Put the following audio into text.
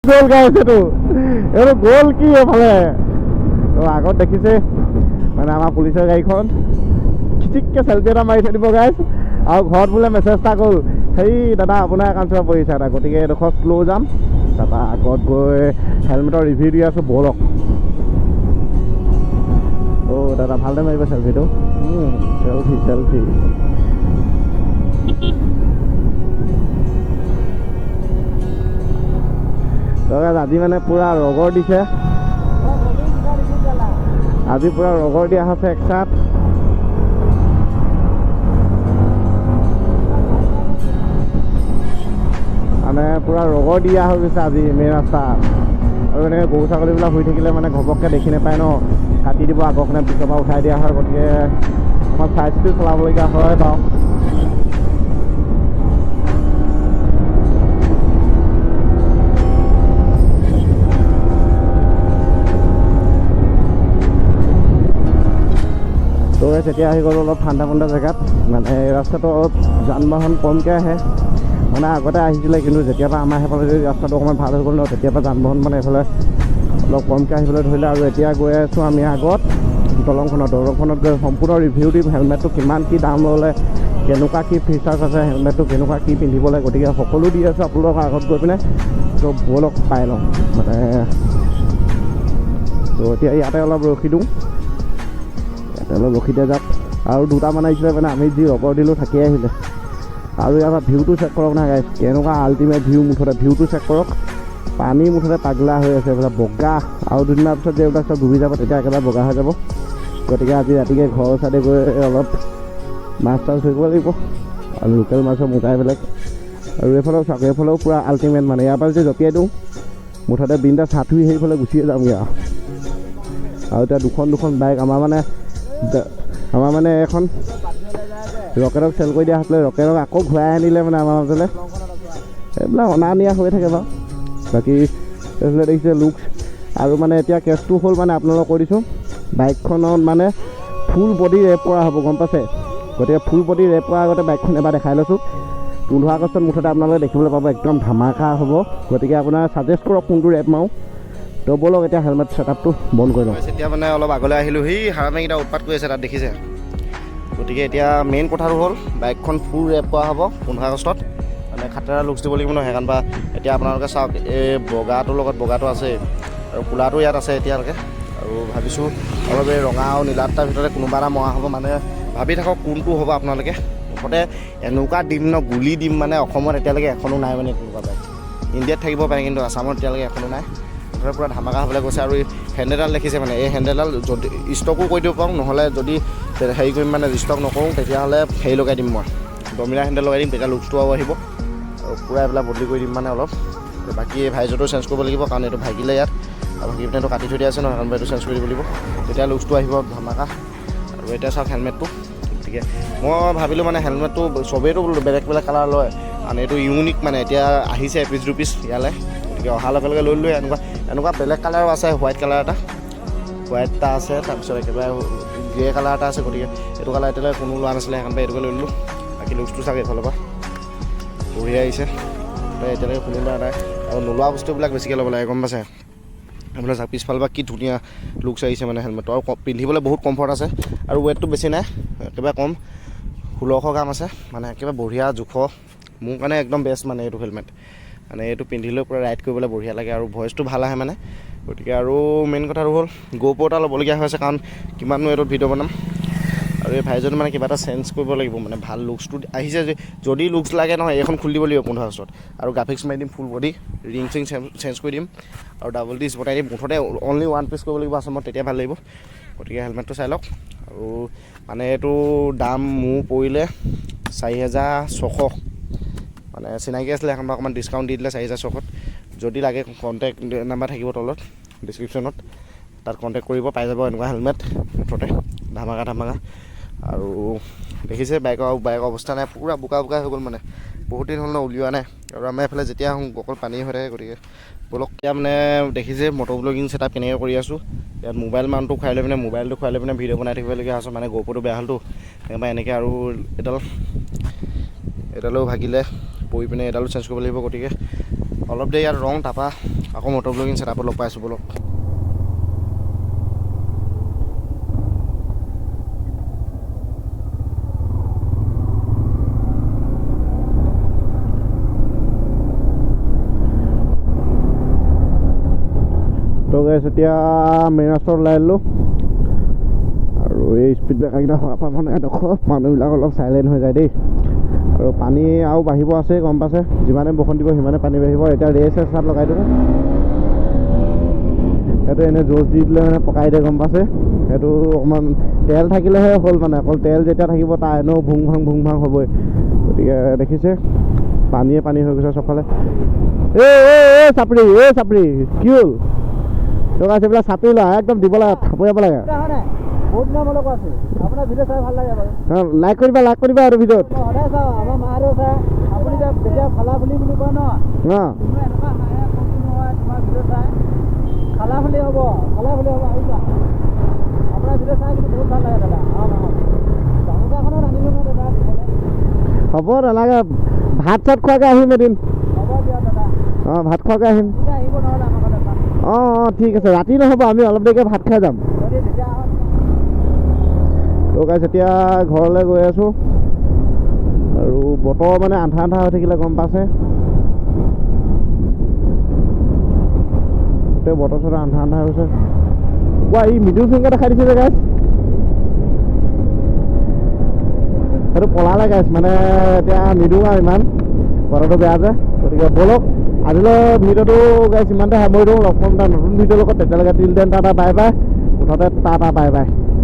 গ'ল গাইছ এইটো গ'ল কি এইফালে আগত দেখিছে মানে আমাৰ পুলিচৰ গাড়ীখন খিচিককৈ চেল্ফি এটা মাৰি থৈ দিব গাইছ আৰু ঘৰত বোলে মেছেজ এটা গ'ল সেই দাদা আপোনাৰ একাউণ্টৰ পৰিছে এটা গতিকে এডোখৰ শ্ল' যাম তাৰপৰা আগত গৈ হেলমেটৰ ৰিভিউ দি আছোঁ ব'লক অ' দাদা ভালদৰে মাৰিব চেল্ফিটো চেল্ফি চেল্ফি আজি মানে পুৰা ৰগৰ দিছে আজি পুৰা ৰগৰ দিয়া হৈছে একচাত মানে পুৰা ৰগৰ দিয়া হৈ গৈছে আজি মেইন ৰাস্তা আৰু এনেকৈ গৰু ছাগলীবিলাক শুই থাকিলে মানে ঘপককৈ দেখি নাপায় ন কাটি দিব আগৰখনে পিছৰ পৰা উঠাই দিয়া হয় গতিকে অকণমান চাই চিতি চলাবলগীয়া হয় বাৰু তো তেতিয়া আহি গ'লোঁ অলপ ঠাণ্ডা ঠাণ্ডা জেগাত মানে এই ৰাস্তাটো অলপ যান বাহন কমকৈ আহে মানে আগতে আহিছিলে কিন্তু যেতিয়াৰ পৰা আমাৰ সেইফালে যদি ৰাস্তাটো অকণমান ভাল হৈ গ'ল ন তেতিয়াৰ পৰা যান বাহন মানে এইফালে অলপ কমকৈ আহিবলৈ ধৰিলে আৰু এতিয়া গৈ আছোঁ আমি আগত দলংখনত গৈ সম্পূৰ্ণ ৰিভিউ দিম হেলমেটটো কিমান কি দাম ল'লে কেনেকুৱা কি ফিচাৰ্ছ আছে হেলমেটটো কেনেকুৱা কি পিন্ধিব লাগে গতিকে সকলো দি আছোঁ আপোনালোকৰ আগত গৈ পিনে তো ব'লক পাই লওঁ মানে তো এতিয়া ইয়াতে অলপ ৰখি দিওঁ অলপ ৰখি দিয়া যাওক আৰু দুটামান আহিছিলে মানে আমি যি ৰগৰ দিলোঁ থাকিয়ে আহিলে আৰু ইয়াৰ পৰা ভিউটো চেক কৰক না গাইছ কেনেকুৱা আল্টিমেট ভিউ মুঠতে ভিউটো চেক কৰক পানী মুঠতে পাগলা হৈ আছে এইফালে বগা আৰু দুদিনমানৰ পিছত যে এইবিলাক চব ডুবি যাব তেতিয়া একেবাৰে বগা হৈ যাব গতিকে আজি ৰাতিকে ঘৰৰ চাইডে গৈ অলপ মাছ চাছ ধৰিব লাগিব আৰু লোকেল মাছৰ মোটাই বেলেগ আৰু এইফালেও চাওক এইফালেও পূৰা আল্টিমেট মানে ইয়াৰ পৰা যদি জঁপিয়াই দিওঁ মুঠতে বিনটা চাঠুই সেইফালে গুচিয়ে যামগৈ আৰু এতিয়া দুখন বাইক আমাৰ মানে এখন ৰকেটক চেল কৰি দিয়া হৈছিলে ৰকেটক আকৌ ঘূৰাই আনিলে মানে আমাৰ মাজলৈ এইবিলাক অনা নিয়া হৈ থাকে বাৰু বাকী এইফালে দেখিছে লুকছ আৰু মানে এতিয়া কেছটো হ'ল মানে আপোনালোকক কৈ দিছোঁ বাইকখনত মানে ফুল বডি ৰেপ কৰা হ'ব গম পাইছে গতিকে ফুল বডি ৰেপ কৰাৰ আগতে বাইকখন এবাৰ দেখাই লৈছোঁ 15 আগষ্টত মুঠতে আপোনালোকে দেখিবলৈ পাব একদম ধামাকা হ'ব গতিকে আপোনাৰ ছাজেষ্ট কৰক কোনটো ৰেপ মাৰোঁ তো ব'লক এতিয়া হেলমেট ছেটআপটো বন্ধ কৰি লওঁ এতিয়া মানে অলপ আগলৈ আহিলোঁ সেই হাৰামিকেইটা উৎপাত কৰি আছে তাত দেখিছে গতিকে এতিয়া মেইন কথাটো হ'ল বাইকখন ফুল ৰেপ কৰা হ'ব 15 আগষ্টত মানে খাটেৰা লুকছ দিব লাগিব ন সেইকাৰণ বা এতিয়া আপোনালোকে চাওক এই বগাটোৰ লগত বগাটো আছে আৰু কোলাটো ইয়াত আছে এতিয়ালৈকে আৰু ভাবিছোঁ অলপ এই ৰঙা আৰু নীলা দুটাৰ ভিতৰতে কোনোবা এটা মৰা হ'ব মানে ভাবি থাকক কোনটো হ'ব আপোনালোকে মুঠতে এনেকুৱা দিম ন গুলি দিম মানে অসমত এতিয়ালৈকে এখনো নাই মানে তেনেকুৱা বাইক ইণ্ডিয়াত থাকিব পাৰে কিন্তু আছামত এতিয়ালৈকে এখনো নাই মুঠতে পূৰা ধামাকা হ'বলৈ গৈছে আৰু এই হেণ্ডেলডাল দেখিছে মানে এই হেণ্ডেলডাল যদি ষ্টকো কৰি দিব পাৰোঁ নহ'লে যদি হেৰি কৰিম মানে ষ্টক নকৰোঁ তেতিয়াহ'লে হেৰি লগাই দিম মই ডমিনাৰ হেণ্ডেল লগাই দিম তেতিয়া লুকছটো আহিব আৰু পূৰা এইবিলাক বদলি কৰি দিম মানে অলপ বাকী এই ভাইজৰটো চেঞ্জ কৰিব লাগিব কাৰণ এইটো ভাগিলে ইয়াত আৰু ভাগি পিনেটো কাটি থৈ দিয়া আছে ন সেইকাৰণে এইটো চেঞ্জ কৰি দিব লাগিব তেতিয়া লুকছটো আহিব ধামাকা আৰু এতিয়া চাওক হেলমেটটো গতিকে মই ভাবিলোঁ মানে হেলমেটটো চবেইটো বেলেগ বেলেগ কালাৰ লয় কাৰণ এইটো ইউনিক মানে এতিয়া আহিছে এপিচ দুপিচ ইয়ালৈ গতিকে অহাৰ লগে লগে লৈ এনেকুৱা বেলেগ কালাৰো আছে হোৱাইট কালাৰ এটা আছে তাৰপিছত একেবাৰে গ্ৰে কালাৰ এটা আছে গতিকে এইটো কালাৰ এতিয়ালৈকে কোনো লোৱা নাছিলে সেইকাৰণে এইটোকে লৈ ল'লোঁ বাকী লুকছটো চাওক এইফালৰ পৰা বঢ়িয়া আহিছে এতিয়ালৈকে কোনো লোৱা নাই আৰু নোলোৱা বস্তুবিলাক বেছিকৈ ল'ব লাগে গম পাইছে আপোনাৰ চাওক পিছফালৰ পৰা কি ধুনীয়া লুকছ আহিছে মানে হেলমেটটো আৰু পিন্ধিবলৈ বহুত কমফৰ্ট আছে আৰু ৱেটটো বেছি নাই একেবাৰে কম 1600 গ্ৰাম আছে মানে একেবাৰে বঢ়িয়া জোখ মোৰ কাৰণে একদম বেষ্ট মানে এইটো হেলমেট মানে এইটো পিন্ধিলেও পূৰা ৰাইড কৰিবলৈ বঢ়িয়া লাগে আৰু ভইচটো ভাল আহে মানে গতিকে আৰু মেইন কথাটো হ'ল GoPro এটা ল'বলগীয়া হৈছে কাৰণ কিমাননো এইটোত ভিডিঅ' বনাম আৰু এই ভাইজনে মানে কিবা এটা চেঞ্জ কৰিব লাগিব মানে ভাল লুকছটো আহিছে যদি লুকছ লাগে নহয় এইখন খুলি দিব লাগিব 15 আগষ্টত আৰু গ্ৰাফিক্স মাৰি দিম ফুল বডি ৰিং চিং চেঞ্জ কৰি দিম আৰু ডাবল ডিছ বনাই দিম মুঠতে অনলি ওৱান পিচ কৰিব লাগিব আছামত তেতিয়া ভাল লাগিব গতিকে হেলমেটটো চাই লওক আৰু মানে এইটো দাম মোৰ পৰিলে 4600 মানে চিনাকি আছিলে এখন অকণমান ডিছকাউণ্ট দি দিলে 4600 যদি লাগে কণ্টেক্ট নাম্বাৰ থাকিব তলত ডিছক্ৰিপশ্যনত তাত কণ্টেক্ট কৰিব পাই যাব এনেকুৱা হেলমেট মুঠতে ধামাকা আৰু দেখিছে বাইকৰ অৱস্থা নাই পূৰা বোকা হৈ গ'ল মানে বহুত দিন হ'ল ন উলিওৱা নাই আৰু আমাৰ এইফালে যেতিয়া আহোঁ অকল পানী হৈ থাকে গতিকে ব'লক এতিয়া মানে দেখিছে মটৰ ব্লগিং ছেটআপ কেনেকৈ কৰি আছোঁ ইয়াত মোবাইল মাউণ্টটো খুৱাই লৈ পিনে ভিডিঅ' বনাই থাকিবলগীয়া হৈছে মানে GoProটো বেয়া হ'লতো সেইকাৰণে এনেকৈ আৰু এডালো ভাগিলে পৰি পিনে এডালো চেঞ্জ কৰিব লাগিব গতিকে অলপ দেৰি ইয়াত ৰং তাৰপৰা আকৌ মটৰ ব্লগিং ছেটআপত লগ পাইছোঁ বলক। তো গাইছ এতিয়া মেইন ৰাস্তাত ওলাই আহিলোঁ আৰু এই স্পীড ব্ৰেকাৰকেইটা হোৱাৰ পৰা মানে মানুহবিলাক অলপ চাইলেণ্ট হৈ যায় দেই। আৰু পানী আৰু বাঢ়িব আছে গম পাইছে, যিমানে বৰষুণ দিব সিমানে পানী বাঢ়িব। এতিয়া ৰেচ এচাত লগাই দিওঁ, সেইটো এনেই জোচ দি দিলে মানে পকাই দিয়ে গম পাইছে। সেইটো অকণমান তেল থাকিলেহে হ'ল মানে, অকল তেল যেতিয়া থাকিব তাৰ এনেও ভুং ভাং হ'বই। গতিকে দেখিছে পানীয়ে পানী হৈ গৈছে চবফালে। চাপৰি কি হ'ল তোক আছে এইবিলাক চাপৰি লোৱা একদম দিব লাগে, থাপৰিয়াব লাগে। বহুত দিনৰ মূৰত আছে আপোনাৰ ভিডিঅ' চাই ভাল লাগে বাৰু। লাইক কৰিবা আৰু ভিডিঅ'ত সদায় চাওঁ, আমাৰ মাহঁতেও চাই। আপুনি যেতিয়া ফালাফুলি বুলি কয় ন, তুমি এনেকুৱা হাঁহে কচু নহয় তোমাৰ ভিডিঅ' চাই ফালাফুলি হ'ব আহিছা। আপোনাৰ ভিডিঅ' চাই কিন্তু বহুত ভাল লাগে দাদা। গামোচাখনত আনিলোঁ ন দাদা দিবলৈ। হ'ব নালাগে, ভাত চাত খোৱাকৈ আহিম এদিন। হ'ব দিয়া দাদা। ভাত খোৱাকৈ আহিম। আহিব নহ'লে আমাৰ ঘৰতে ভাত। ঠিক আছে, ৰাতি নহ'ব, আমি অলপ দেৰিকৈ ভাত খাই যাম। তেতিয়া তো গাইছ এতিয়া ঘৰলৈ গৈ আছোঁ আৰু বতৰ মানে আন্ধা হৈ থাকিলে গম পাইছে, গোটেই বতৰ চতৰ আন্ধা হৈছে। ই মিডিল ফিংগাৰ দেখাই দিছে যে গাইছ, সেইটো পলালে গাইছ, মানে এতিয়া নিদিওঁ আৰু ইমান, বতৰটো বেয়া যে। গতিকে ব'লক আজিলৈ ভিডিঅ'টো গাইছ ইমানতে সামৰি দিওঁ। লগ পাম এটা নতুন ভিডিঅ'ৰ লগত, তেতিয়ালৈকে till then tata bye bye, মুঠতে টাটা বাই বাই।